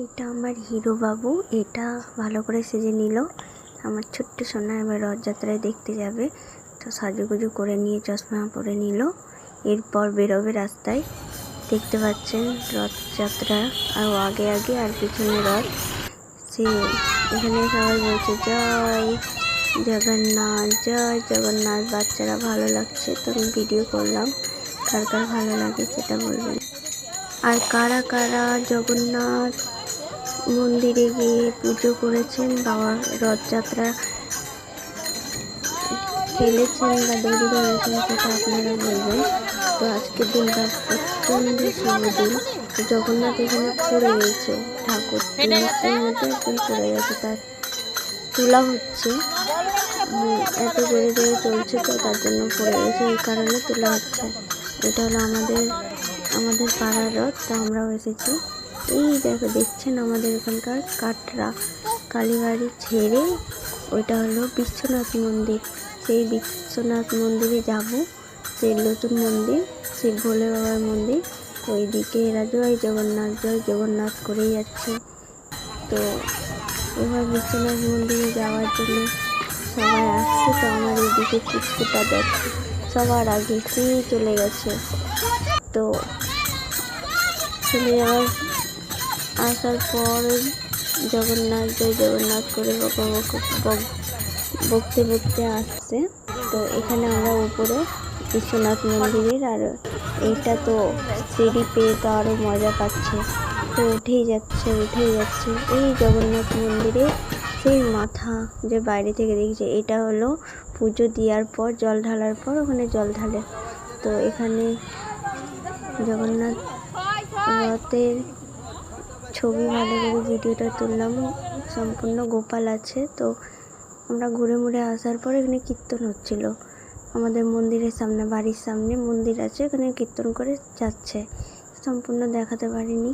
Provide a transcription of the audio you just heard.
এটা আমার হিরো বাবু, এটা ভালো করে সেজে নিল। আমার ছোট্ট সোনা এবার রথযাত্রায় দেখতে যাবে, তো সাজুগুজু করে নিয়ে চশমা পরে নিল। এরপর বেরোবে রাস্তায়। দেখতে পাচ্ছেন রথযাত্রা, আর আগে আগে আর পিছনে রথ। সে এখানে সবাই বলছে জয় জগন্নাথ, জয় জগন্নাথ। বাচ্চারা ভালো লাগছে, তো আমি ভিডিও করলাম। কার কার ভালো লাগে সেটা বলবেন। আর কারা কারা জগন্নাথ মন্দিরে গিয়ে পুজো করেছেন, বাবার রথযাত্রা খেলেছেন বা দড়ি ধরেছেন, সেটা আপনারা বলবেন। তো আজকের দিনটা প্রচণ্ড শুভ দিন। জগন্নাথ এখানে পড়ে গেছে, ঠাকুর তুলসীর মধ্যে একদম পড়ে গেছে, তার তোলা হচ্ছে। এত জোরে জোরে চলছে, তো তার জন্য পড়ে গেছে, এই কারণে তোলা হচ্ছে। এটা হলো আমাদের পাড়ার রথ, তো আমরাও এসেছি। এই দেখছেন আমাদের এখানকার কাটরা কালীবাড়ি ছেড়ে ওইটা হলো বিশ্বনাথ মন্দির। সেই বিশ্বনাথ মন্দিরে যাব, সেই নতুন মন্দির, সেই ভোলে বাবার মন্দির। তো ওইদিকে এরা জয় জগন্নাথ করেই যাচ্ছে। তো এবার বিশ্বনাথ মন্দিরে যাওয়ার জন্য সবাই আসছে। তো আমার এইদিকে কুকুরটা দেখছে, সবার আগে সে চলে গেছে। তো চলে যাওয়ার আসার পর জগন্নাথ জয় জগন্নাথ করে বকতে বকতে আসছে। তো এখানে আমরা উপরে বিশ্বনাথ মন্দিরের, আর এইটা তো সিঁড়ি পেয়ে তো আরও মজা পাচ্ছে। তো উঠেই যাচ্ছে এই জগন্নাথ মন্দিরে সেই মাথা যে বাইরে থেকে দেখছে, এটা হলো পুজো দেওয়ার পর জল ঢালার পর ওখানে জল ঢালে। তো এখানে জগন্নাথ রথের ছবি ভালো করে ভিডিওটা তুললাম, সম্পূর্ণ গোপাল আছে। তো আমরা ঘুরে মুড়ে আসার পর এখানে কীর্তন হচ্ছিল আমাদের মন্দিরের সামনে, বাড়ির সামনে মন্দির আছে, এখানে কীর্তন করে যাচ্ছে। সম্পূর্ণ দেখাতে পারিনি।